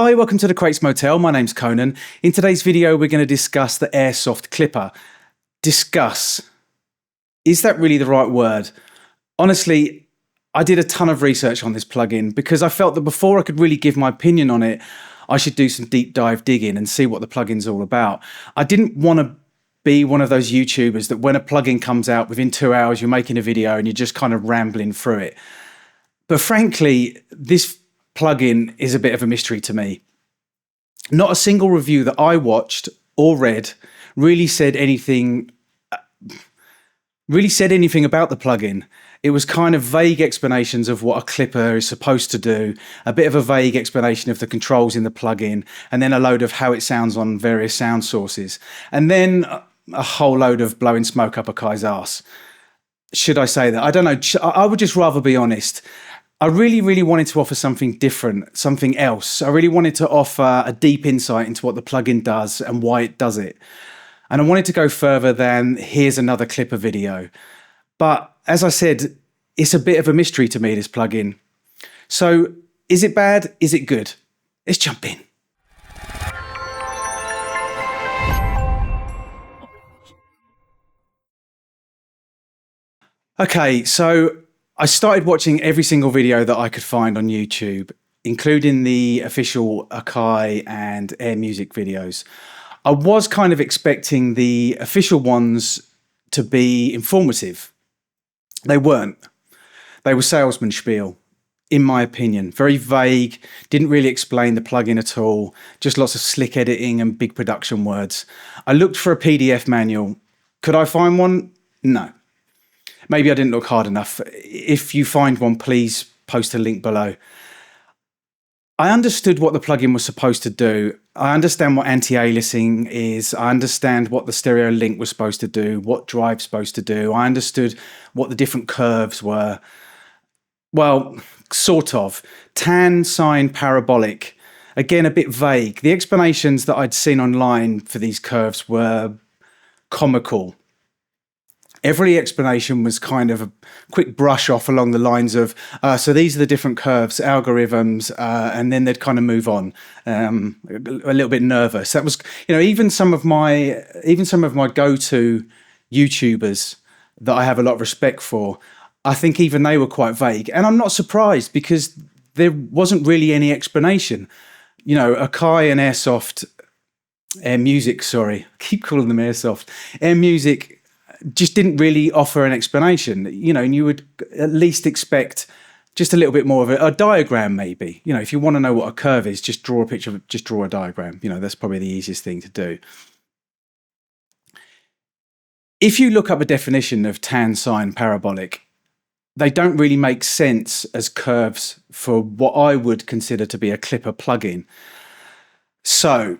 Hi, welcome to the Crates Motel. My name's Conan. In today's video, we're going to discuss the Airsoft Clipper. Discuss. Is that really the right word? Honestly, I did a ton of research on this plugin because I felt that before I could really give my opinion on it, I should do some deep dive digging and see what the plugin's all about. I didn't want to be one of those YouTubers that when a plugin comes out, within 2 hours, you're making a video and you're just kind of rambling through it. But frankly, this plugin is a bit of a mystery to me. Not a single review that I watched or read really said anything about the plugin. It was kind of vague explanations of what a clipper is supposed to do, a bit of a vague explanation of the controls in the plugin, and then a load of how it sounds on various sound sources, and then a whole load of blowing smoke up Akai's arse. Should I say that? I don't know. I would just rather be honest. I really wanted to offer something different, something else. I really wanted to offer a deep insight into what the plugin does and why it does it. And I wanted to go further than here's another clipper video. But as I said, it's a bit of a mystery to me, this plugin. So is it bad? Is it good? Let's jump in. Okay, so I started watching every single video that I could find on YouTube, including the official Akai and Air Music videos. I was kind of expecting the official ones to be informative. They weren't. They were salesman spiel, in my opinion. Very vague, didn't really explain the plugin at all, just lots of slick editing and big production words. I looked for a PDF manual. Could I find one? No. Maybe I didn't look hard enough. If you find one, please post a link below. I understood what the plugin was supposed to do. I understand what anti-aliasing is. I understand what the stereo link was supposed to do, what drive's supposed to do. I understood what the different curves were. Well, sort of. Tan, sine, parabolic. Again, a bit vague. The explanations that I'd seen online for these curves were comical. Every explanation was kind of a quick brush off along the lines of, so these are the different curves, algorithms, and then they'd kind of move on. A little bit nervous. That was, even some of my go-to YouTubers that I have a lot of respect for, I think even they were quite vague. And I'm not surprised because there wasn't really any explanation. Akai and Air Music, I keep calling them Airsoft, Air Music, just didn't really offer an explanation, and you would at least expect just a little bit more of a diagram, maybe. If you want to know what a curve is, just draw a picture, just draw a diagram. That's probably the easiest thing to do. If you look up a definition of tan, sine, parabolic, they don't really make sense as curves for what I would consider to be a clipper plugin. So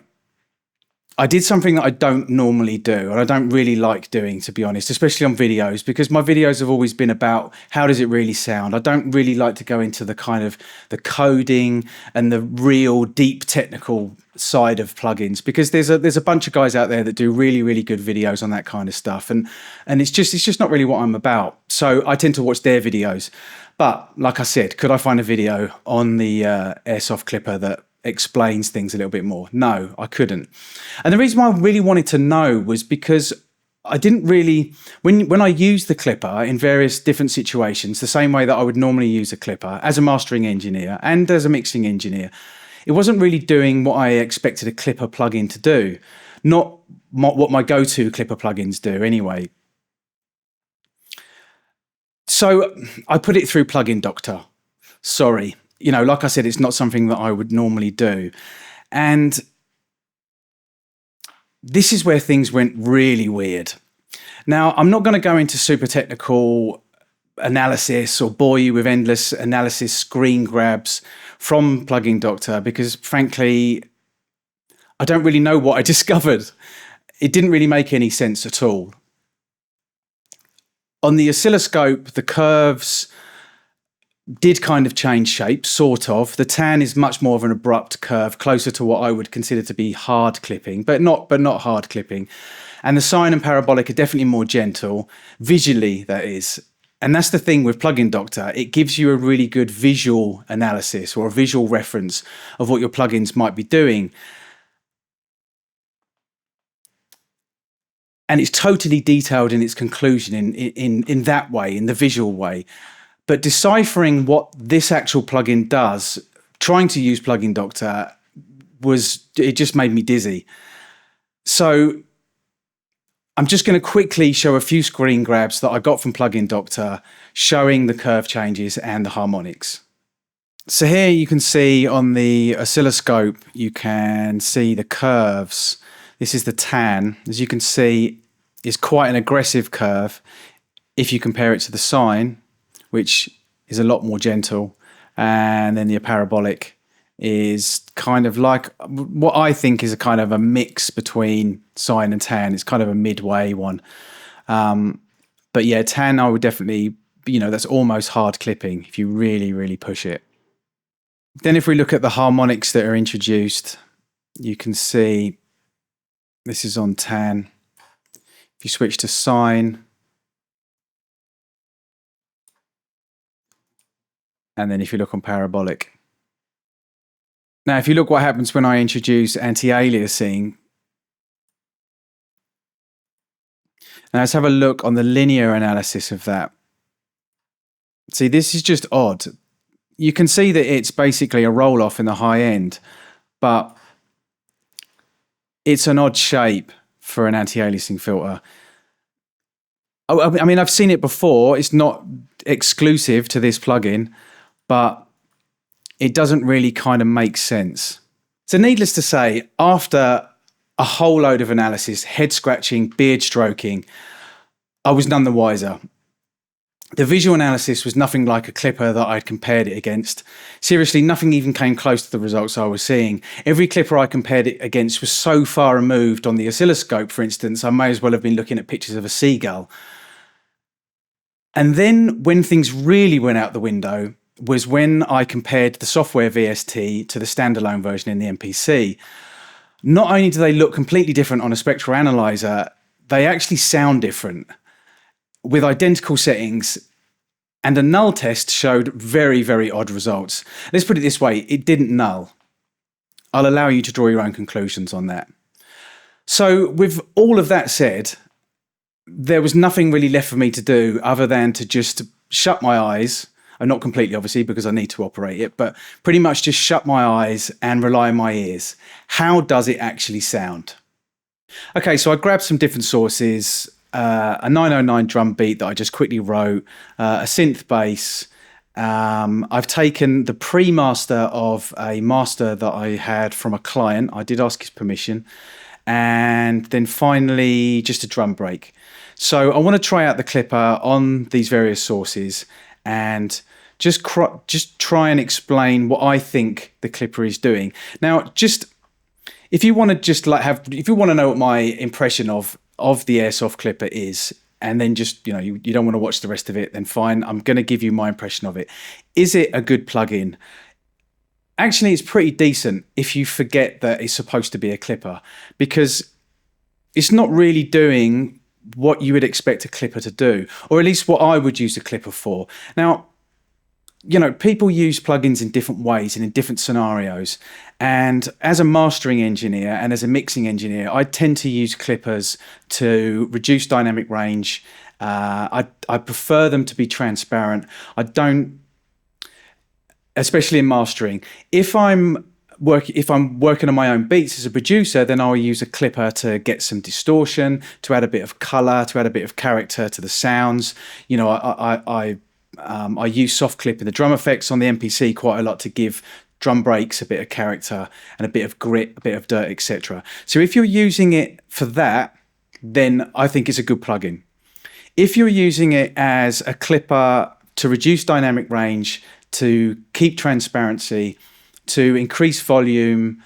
I did something that I don't normally do, and I don't really like doing, to be honest, especially on videos, because my videos have always been about how does it really sound. I don't really like to go into the kind of the coding and the real deep technical side of plugins, because there's a bunch of guys out there that do really good videos on that kind of stuff, and it's just not really what I'm about. So I tend to watch their videos. But like I said, could I find a video on the Airsoft Clipper that explains things a little bit more? No, I couldn't. And the reason why I really wanted to know was because I didn't really, when I used the clipper in various different situations, the same way that I would normally use a clipper as a mastering engineer and as a mixing engineer, it wasn't really doing what I expected a clipper plugin to do. Not what my go-to clipper plugins do anyway. So I put it through Plugin Doctor. Sorry. Like I said, it's not something that I would normally do. And this is where things went really weird. Now, I'm not going to go into super technical analysis or bore you with endless analysis screen grabs from Plugin Doctor because, frankly, I don't really know what I discovered. It didn't really make any sense at all. On the oscilloscope, the curves did kind of change shape, sort of. The tan is much more of an abrupt curve, closer to what I would consider to be hard clipping, but not hard clipping. And the sine and parabolic are definitely more gentle, visually, that is. And that's the thing with Plugin Doctor. It gives you a really good visual analysis or a visual reference of what your plugins might be doing. And it's totally detailed in its conclusion in that way, in the visual way. But deciphering what this actual plugin does, trying to use Plugin Doctor, it just made me dizzy. So I'm just going to quickly show a few screen grabs that I got from Plugin Doctor showing the curve changes and the harmonics. So here you can see on the oscilloscope, you can see the curves. This is the tan. As you can see, it's quite an aggressive curve if you compare it to the sine, which is a lot more gentle. And then the parabolic is kind of like what I think is a kind of a mix between sine and tan. It's kind of a midway one. But yeah, tan, I would definitely, that's almost hard clipping if you really, really push it. Then if we look at the harmonics that are introduced, you can see this is on tan. If you switch to sine, and then if you look on parabolic. Now, if you look what happens when I introduce anti-aliasing, now let's have a look on the linear analysis of that. See, this is just odd. You can see that it's basically a roll-off in the high end, but it's an odd shape for an anti-aliasing filter. I mean, I've seen it before. It's not exclusive to this plugin, but it doesn't really kind of make sense. So needless to say, after a whole load of analysis, head scratching, beard stroking, I was none the wiser. The visual analysis was nothing like a clipper that I'd compared it against. Seriously, nothing even came close to the results I was seeing. Every clipper I compared it against was so far removed. On the oscilloscope, for instance, I may as well have been looking at pictures of a seagull. And then when things really went out the window was when I compared the software VST to the standalone version in the MPC. Not only do they look completely different on a spectral analyzer, they actually sound different. With identical settings, and a null test showed very, very odd results. Let's put it this way, it didn't null. I'll allow you to draw your own conclusions on that. So with all of that said, there was nothing really left for me to do other than to just shut my eyes, and not completely obviously because I need to operate it, but pretty much just shut my eyes and rely on my ears. How does it actually sound? Okay, so I grabbed some different sources, a 909 drum beat that I just quickly wrote, a synth bass. I've taken the pre-master of a master that I had from a client. I did ask his permission. And then finally, just a drum break. So I want to try out the clipper on these various sources and just try and explain what I think the clipper is doing. Now, if you want to know what my impression of the Airsoft clipper is, and then just, you don't want to watch the rest of it, then fine. I'm going to give you my impression of it. Is it a good plugin? Actually, it's pretty decent if you forget that it's supposed to be a clipper, because it's not really doing what you would expect a clipper to do, or at least what I would use a clipper for. Now, people use plugins in different ways and in different scenarios. And as a mastering engineer and as a mixing engineer, I tend to use clippers to reduce dynamic range. I prefer them to be transparent. I don't, especially in mastering. If I'm working on my own beats as a producer, then I'll use a clipper to get some distortion, to add a bit of color, to add a bit of character to the sounds. I use soft clip in the drum effects on the MPC quite a lot to give drum breaks a bit of character and a bit of grit, a bit of dirt, etc. So if you're using it for that, then I think it's a good plugin. If you're using it as a clipper to reduce dynamic range, to keep transparency, to increase volume,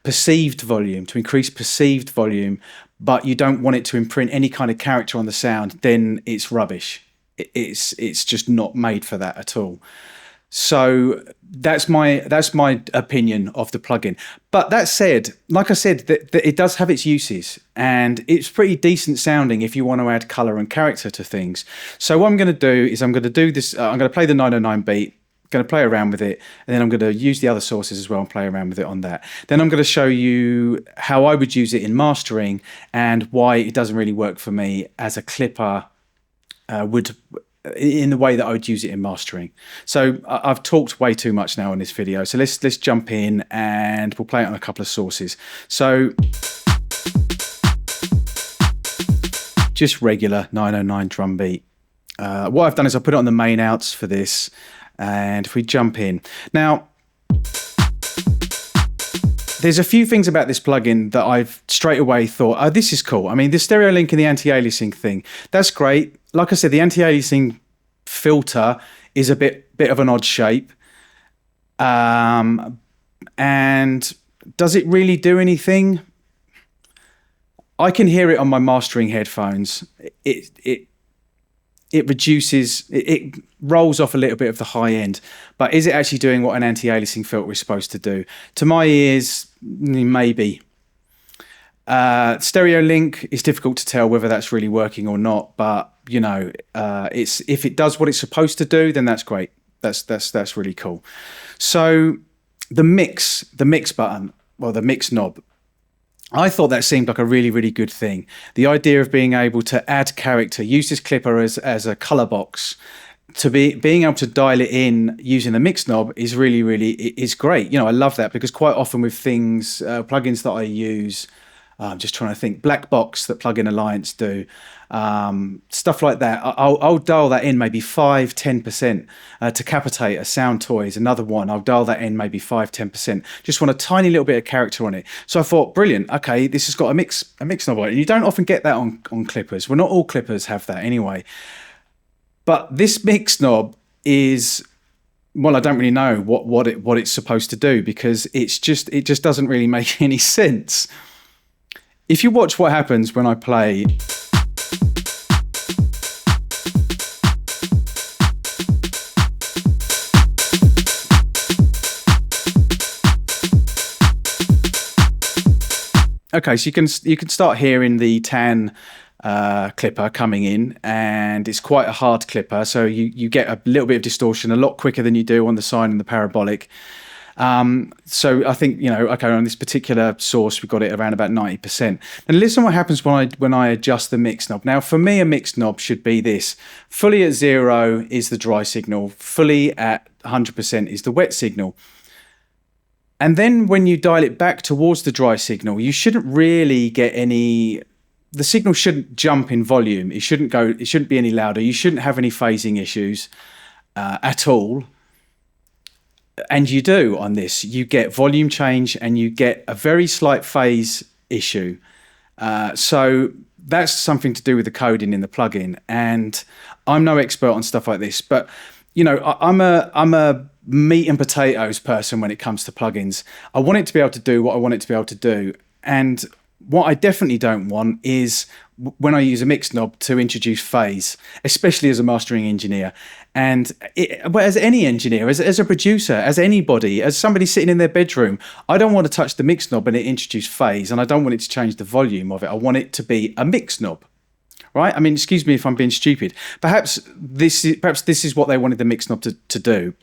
perceived volume, to increase perceived volume, but you don't want it to imprint any kind of character on the sound, then it's rubbish. It's just not made for that at all. So That's my opinion of the plugin. But that said, like I said, that it does have its uses, and it's pretty decent sounding if you want to add color and character to things. So what I'm going to do is I'm going to do this. I'm going to play the 909 beat. Going to play around with it, and then I'm going to use the other sources as well and play around with it on that. Then I'm going to show you how I would use it in mastering and why it doesn't really work for me as a clipper would, in the way that I would use it in mastering. So I've talked way too much now in this video, so let's jump in and we'll play it on a couple of sources. So just regular 909 drum beat. What I've done is I put it on the main outs for this. And if we jump in now, there's a few things about this plugin that I've straight away thought, oh, this is cool. I mean, the stereo link and the anti-aliasing thing, that's great. Like I said, the anti-aliasing filter is a bit of an odd shape. And does it really do anything? I can hear it on my mastering headphones. It reduces, it rolls off a little bit of the high end, but is it actually doing what an anti-aliasing filter is supposed to do? To my ears, maybe. Stereo link is difficult to tell whether that's really working or not, but you know, if it does what it's supposed to do, then that's great. That's really cool. So the mix button, well, the mix knob, I thought that seemed like a really, really good thing. The idea of being able to add character, use this clipper as a color box, to being able to dial it in using the mix knob is really is great. You know, I love that because quite often with things, plugins that I use, I'm just trying to think, Black Box that Plugin Alliance do, stuff like that. I'll dial that in maybe 5-10%. To Capitate, a Sound Toy is another one. I'll dial that in maybe 5-10%. Just want a tiny little bit of character on it. So I thought, brilliant. Okay, this has got a mix knob on it. You don't often get that on clippers. Well, not all clippers have that anyway. But this mix knob is, well, I don't really know what it's supposed to do because it just doesn't really make any sense. If you watch what happens when I play, okay, so you can start hearing the tan clipper coming in, and it's quite a hard clipper, so you get a little bit of distortion a lot quicker than you do on the sine and the parabolic. So I think, you know, okay, on this particular source, we've got it around about 90%. And listen what happens when I adjust the mix knob. Now, for me, a mix knob should be this. Fully at 0 is the dry signal. Fully at 100% is the wet signal. And then when you dial it back towards the dry signal, you shouldn't really get any... The signal shouldn't jump in volume. It shouldn't be any louder. You shouldn't have any phasing issues at all. And you do on this. You get volume change and you get a very slight phase issue. So that's something to do with the coding in the plugin. And I'm no expert on stuff like this, but you know, I'm a meat and potatoes person when it comes to plugins. I want it to be able to do what I want it to be able to do. And what I definitely don't want is when I use a mix knob to introduce phase, especially as a mastering engineer. And as any engineer, as a producer, as anybody, as somebody sitting in their bedroom, I don't want to touch the mix knob and it introduce phase, and I don't want it to change the volume of it. I want it to be a mix knob, right? I mean, excuse me if I'm being stupid. Perhaps this is what they wanted the mix knob to do.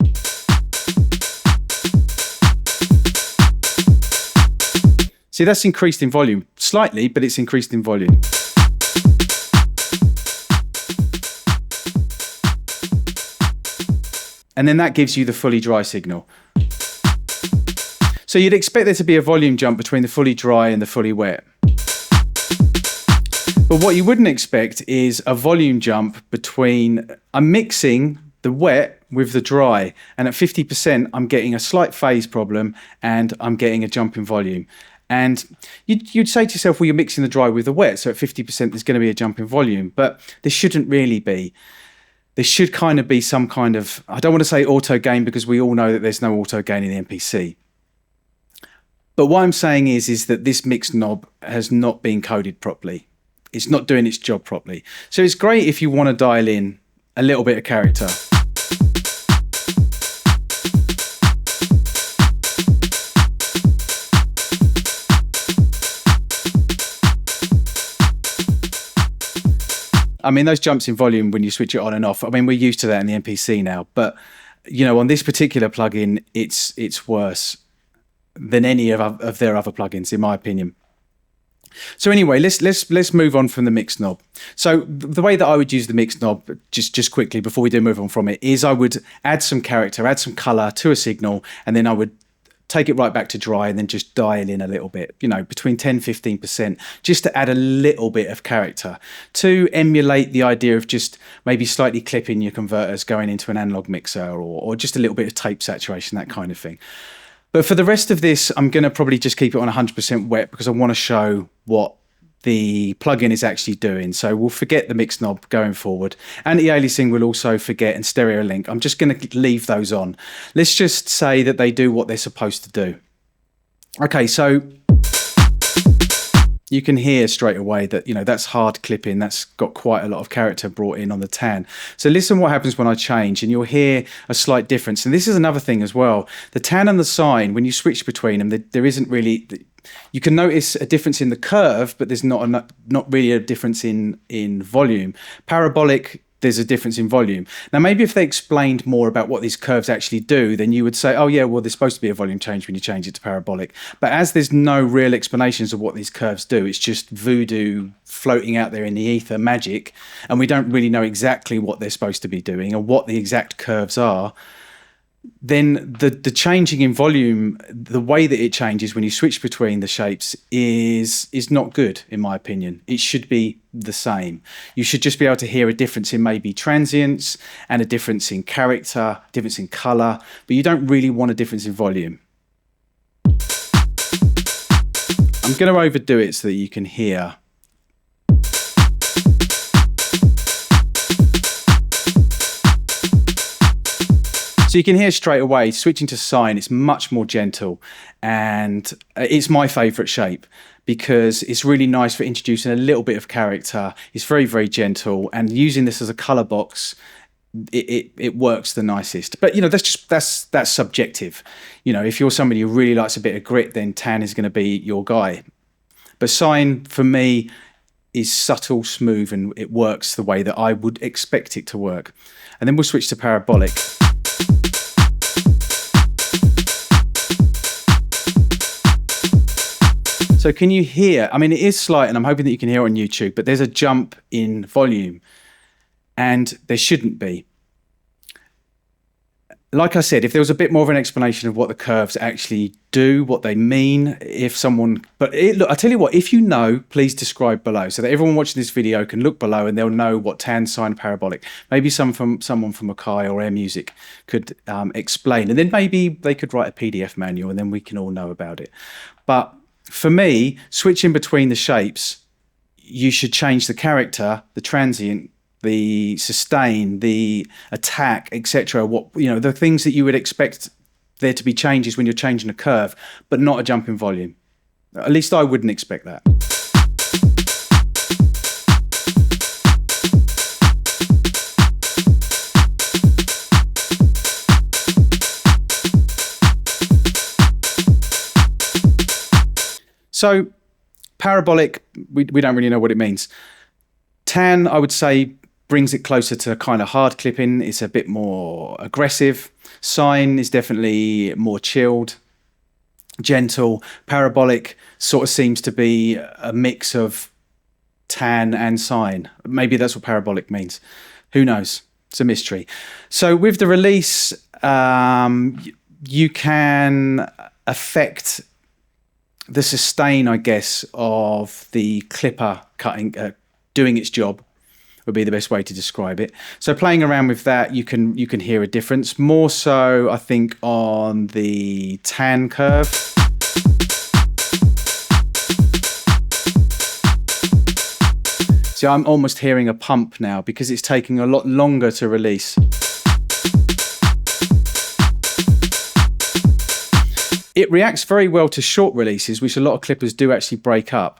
See, that's increased in volume slightly, but it's increased in volume. And then that gives you the fully dry signal. So you'd expect there to be a volume jump between the fully dry and the fully wet. But what you wouldn't expect is a volume jump between, I'm mixing the wet with the dry, and at 50%, I'm getting a slight phase problem and I'm getting a jump in volume. And you'd say to yourself, well, you're mixing the dry with the wet, so at 50% there's going to be a jump in volume, but there shouldn't really be. There should kind of be some kind of, I don't want to say auto gain because we all know that there's no auto gain in the MPC. But what I'm saying is that this mix knob has not been coded properly. It's not doing its job properly. So it's great if you want to dial in a little bit of character. I mean, those jumps in volume when you switch it on and off, I mean, we're used to that in the MPC now, but you know, on this particular plugin, it's worse than any of their other plugins, in my opinion. So anyway, let's move on from the mix knob. So the way that I would use the mix knob, just quickly before we do move on from it, is I would add some character, add some color to a signal, and then I would take it right back to dry and then just dial in a little bit, you know, between 10-15%, just to add a little bit of character to emulate the idea of just maybe slightly clipping your converters going into an analog mixer, or just a little bit of tape saturation, that kind of thing. But for the rest of this, I'm going to probably just keep it on 100% wet because I want to show what the plugin is actually doing. So we'll forget the mix knob going forward. Anti-aliasing we'll also forget, and stereo link, I'm just going to leave those on. Let's just say that they do what they're supposed to do. Okay, so you can hear straight away that, you know, that's hard clipping. That's got quite a lot of character brought in on the tan. So listen what happens when I change, and you'll hear a slight difference. And this is another thing as well. The tan and the sine, when you switch between them, there isn't really... You can notice a difference in the curve, but there's not really a difference in volume. Parabolic, there's a difference in volume. Now, maybe if they explained more about what these curves actually do, then you would say, oh yeah, well, there's supposed to be a volume change when you change it to parabolic. But as there's no real explanations of what these curves do, it's just voodoo floating out there in the ether magic, and we don't really know exactly what they're supposed to be doing or what the exact curves are, then the changing in volume, the way that it changes when you switch between the shapes is not good, in my opinion. It should be the same. You should just be able to hear a difference in maybe transients and a difference in character, difference in color, but you don't really want a difference in volume. I'm going to overdo it so that you can hear. So you can hear straight away, switching to sine, it's much more gentle, and it's my favorite shape because it's really nice for introducing a little bit of character. It's very, very gentle, and using this as a color box, it works the nicest. But you know, that's subjective. You know, if you're somebody who really likes a bit of grit, then tan is going to be your guy. But sine for me is subtle, smooth, and it works the way that I would expect it to work. And then we'll switch to parabolic. So can you hear, I mean, it is slight, and I'm hoping that you can hear it on YouTube, but there's a jump in volume, and there shouldn't be. Like I said, if there was a bit more of an explanation of what the curves actually do, what they mean, if someone, look, I tell you what, if you know, please describe below so that everyone watching this video can look below and they'll know what tan, sine, parabolic. Maybe someone from Akai or Air Music could explain, and then maybe they could write a PDF manual, and then we can all know about it. But for me, switching between the shapes, you should change the character, the transient, the sustain, the attack, etc. What, you know, the things that you would expect there to be changes when you're changing a curve, but not a jump in volume. At least I wouldn't expect that. So parabolic, we don't really know what it means. Tan, I would say, brings it closer to kind of hard clipping. It's a bit more aggressive. Sine is definitely more chilled, gentle. Parabolic sort of seems to be a mix of tan and sine. Maybe that's what parabolic means. Who knows? It's a mystery. So with the release, you can affect the sustain, I guess, of the clipper cutting, doing its job would be the best way to describe it. So playing around with that, you can hear a difference. More so, I think, on the tan curve. So I'm almost hearing a pump now because it's taking a lot longer to release. It reacts very well to short releases, which a lot of clippers do actually break up.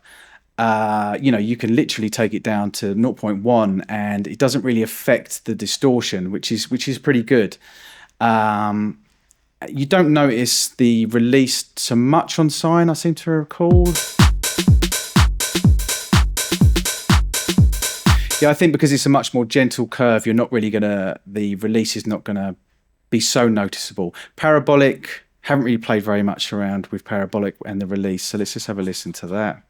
You know, you can literally take it down to 0.1 and it doesn't really affect the distortion, which is pretty good. You don't notice the release so much on sine, I seem to recall. Yeah, I think because it's a much more gentle curve, you're not really gonna, the release is not gonna be so noticeable. Parabolic, haven't really played very much around with parabolic and the release, so let's just have a listen to that.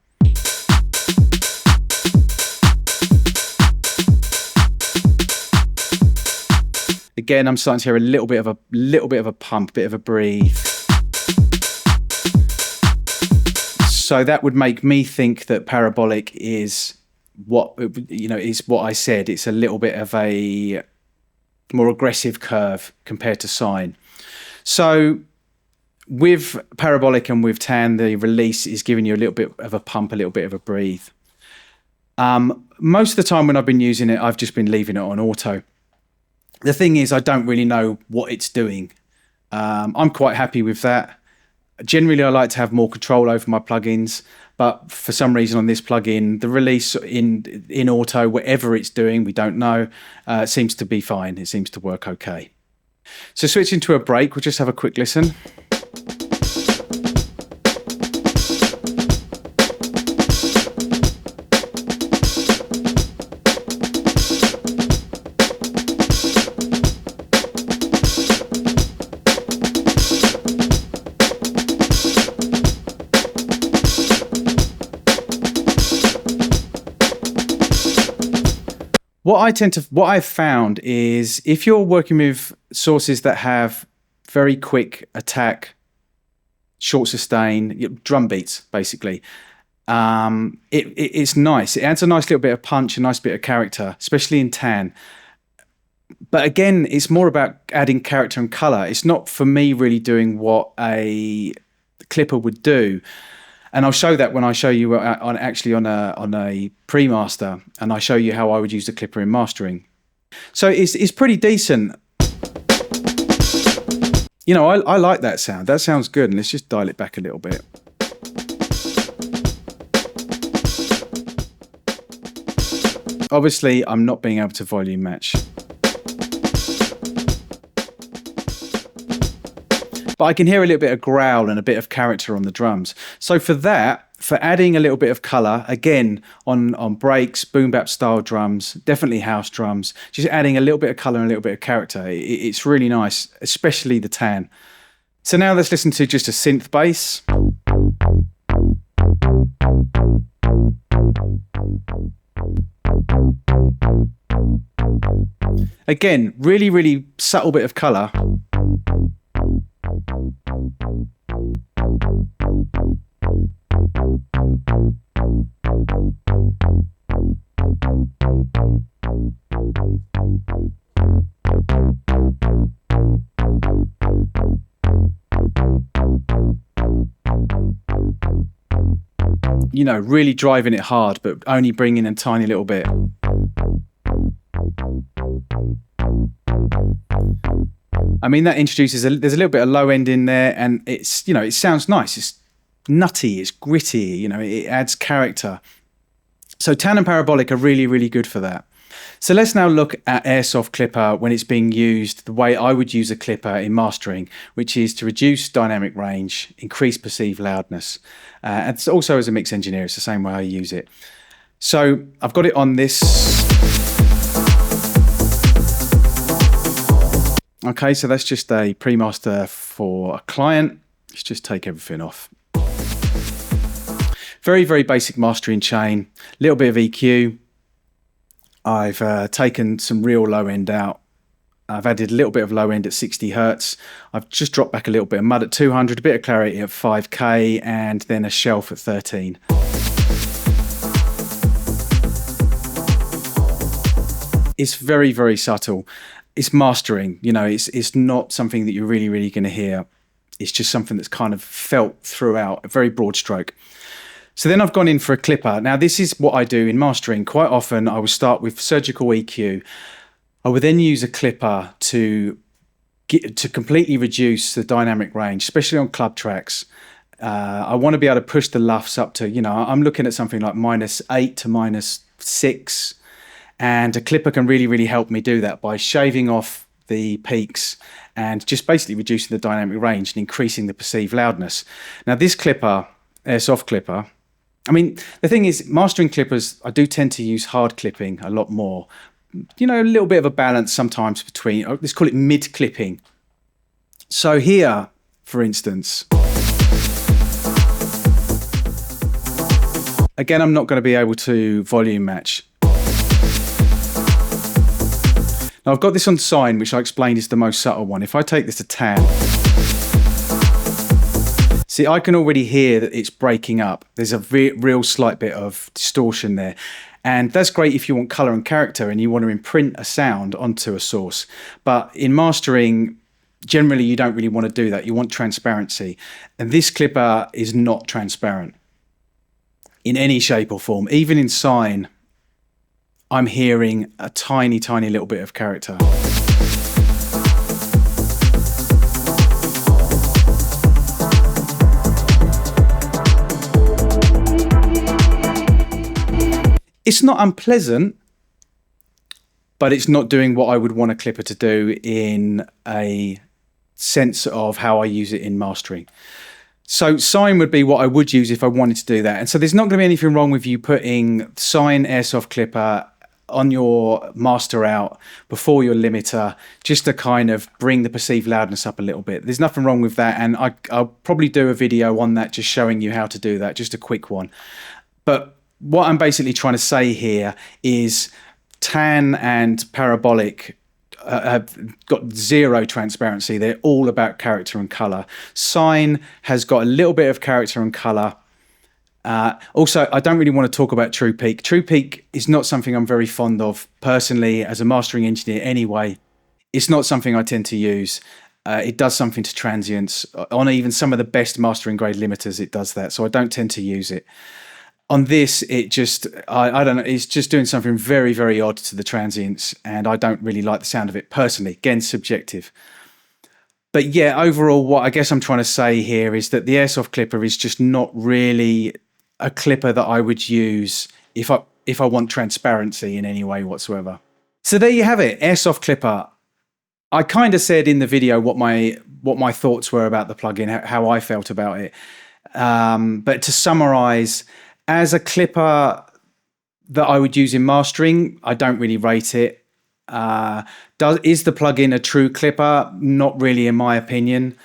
Again, I'm starting to hear a little bit of a pump, a bit of a breathe. So that would make me think that parabolic is what, you know, is what I said. It's a little bit of a more aggressive curve compared to sine. So with parabolic and with tan, the release is giving you a little bit of a pump, a little bit of a breathe. Most of the time when I've been using it, I've just been leaving it on auto. The thing is, I don't really know what it's doing. I'm quite happy with that. Generally, I like to have more control over my plugins, but for some reason on this plugin, the release in auto, whatever it's doing, we don't know, seems to be fine. It seems to work okay. So switching to a break, we'll just have a quick listen. What I've found is if you're working with sources that have very quick attack, short sustain, drum beats, basically, it's nice. It adds a nice little bit of punch, a nice bit of character, especially in tan. But again, it's more about adding character and color. It's not for me really doing what a clipper would do. And I'll show that when I show you on a pre-master, and I show you how I would use the clipper in mastering. So it's pretty decent. You know, I like that sound. That sounds good. And let's just dial it back a little bit. Obviously, I'm not being able to volume match. But I can hear a little bit of growl and a bit of character on the drums. So for that, for adding a little bit of color, again, on breaks, boom bap style drums, definitely house drums, just adding a little bit of color and a little bit of character, it's really nice, especially the tan. So now let's listen to just a synth bass. Again, really, really subtle bit of color. You know, really driving it hard, but only bringing in a tiny little bit. I mean, that introduces, there's a little bit of low end in there, and it's, you know, it sounds nice. It's nutty, it's gritty, you know, it adds character. So tan and parabolic are really, really good for that. So let's now look at Airsoft Clipper when it's being used the way I would use a clipper in mastering, which is to reduce dynamic range, increase perceived loudness. And it's also as a mix engineer, it's the same way I use it. So I've got it on this. Okay, so that's just a pre-master for a client. Let's just take everything off. Very, very basic mastering chain, a little bit of EQ. I've taken some real low end out. I've added a little bit of low end at 60 Hertz. I've just dropped back a little bit of mud at 200, a bit of clarity at 5K, and then a shelf at 13. It's very, very subtle. It's mastering, you know, it's not something that you're really, really going to hear. It's just something that's kind of felt throughout, a very broad stroke. So then I've gone in for a clipper. Now this is what I do in mastering. Quite often I will start with surgical EQ. I would then use a clipper to completely reduce the dynamic range, especially on club tracks. I want to be able to push the LUFS up to, you know, I'm looking at something like -8 to -6. And a clipper can really, really help me do that by shaving off the peaks and just basically reducing the dynamic range and increasing the perceived loudness. Now this clipper, Airsoft Clipper, I mean, the thing is, mastering clippers, I do tend to use hard clipping a lot more. You know, a little bit of a balance sometimes between, let's call it mid clipping. So here, for instance, again, I'm not going to be able to volume match. Now I've got this on sine, which I explained is the most subtle one. If I take this to tan, see, I can already hear that it's breaking up. There's a real slight bit of distortion there. And that's great if you want color and character and you want to imprint a sound onto a source. But in mastering, generally you don't really want to do that. You want transparency. And this clipper is not transparent in any shape or form. Even in sine, I'm hearing a tiny, tiny little bit of character. It's not unpleasant, but it's not doing what I would want a clipper to do in a sense of how I use it in mastering. So sine would be what I would use if I wanted to do that. And so there's not going to be anything wrong with you putting sine airsoft clipper on your master out before your limiter, just to kind of bring the perceived loudness up a little bit. There's nothing wrong with that. And I'll probably do a video on that, just showing you how to do that, just a quick one. But what I'm basically trying to say here is tan and parabolic have got zero transparency. They're all about character and color. Sine has got a little bit of character and color. Also, I don't really want to talk about True Peak. True Peak is not something I'm very fond of personally as a mastering engineer anyway. It's not something I tend to use. It does something to transients. On even some of the best mastering grade limiters, it does that. So I don't tend to use it. On this, it just, I don't know, it's just doing something very, very odd to the transients, and I don't really like the sound of it personally. Again, subjective. But yeah, overall, what I guess I'm trying to say here is that the airsoft clipper is just not really a clipper that I would use if I want transparency in any way whatsoever. So there you have it, airsoft clipper. I kind of said in the video what my thoughts were about the plugin, how I felt about it. But to summarize, as a clipper that I would use in mastering, I don't really rate it. Is the plugin a true clipper? Not really, in my opinion.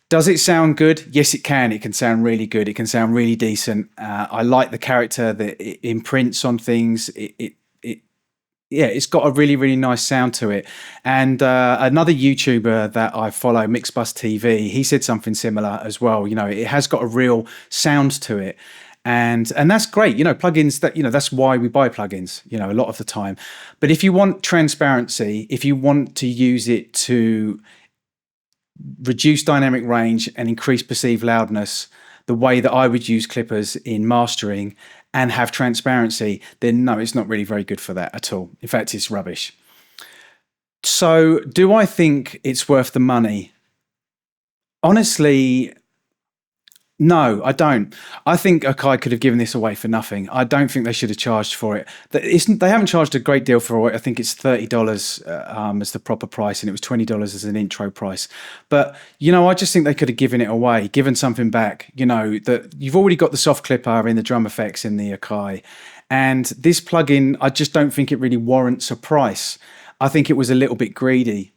Does it sound good? Yes, it can. It can sound really good. It can sound really decent. I like the character that it imprints on things. Yeah, it's got a really, really nice sound to it. And another YouTuber that I follow, Mixbus TV, he said something similar as well. You know, it has got a real sound to it. And that's great. You know, plugins, that, you know, that's why we buy plugins, you know, a lot of the time. But if you want transparency, if you want to use it to reduce dynamic range and increase perceived loudness, the way that I would use clippers in mastering and have transparency, then no, it's not really very good for that at all. In fact, it's rubbish. So do I think it's worth the money? Honestly, no, I don't. I think Akai could have given this away for nothing. I don't think they should have charged for it. They haven't charged a great deal for it. I think it's $30 as the proper price, and it was $20 as an intro price. But, you know, I just think they could have given it away, given something back. You know, that you've already got the soft clipper in the drum effects in the Akai. And this plugin, I just don't think it really warrants a price. I think it was a little bit greedy.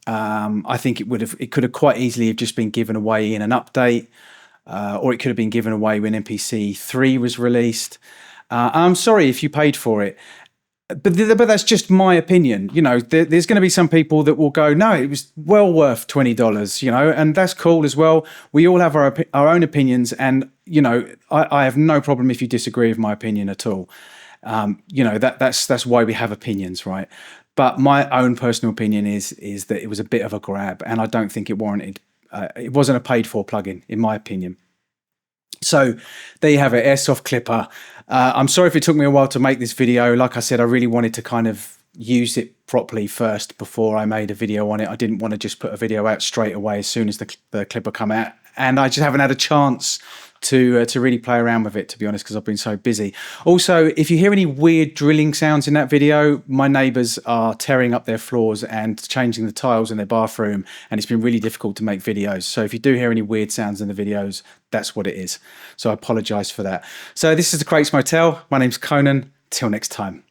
I think it could have quite easily have just been given away in an update. Or it could have been given away when MPC 3 was released. I'm sorry if you paid for it, but that's just my opinion. You know, there's going to be some people that will go, no, it was well worth $20, you know, and that's cool as well. We all have our own opinions, and, you know, I have no problem if you disagree with my opinion at all. You know, that's why we have opinions, right? But my own personal opinion is that it was a bit of a grab, and I don't think it warranted. It wasn't a paid for plugin, in my opinion. So there you have it, airsoft clipper. I'm sorry if it took me a while to make this video. Like I said, I really wanted to kind of use it properly first before I made a video on it. I didn't want to just put a video out straight away as soon as the clipper come out. And I just haven't had a chance to really play around with it, to be honest, because I've been so busy. Also, if you hear any weird drilling sounds in that video, my neighbours are tearing up their floors and changing the tiles in their bathroom, and it's been really difficult to make videos. So if you do hear any weird sounds in the videos, that's what it is. So I apologise for that. So this is the Crates Motel. My name's Conan. Till next time.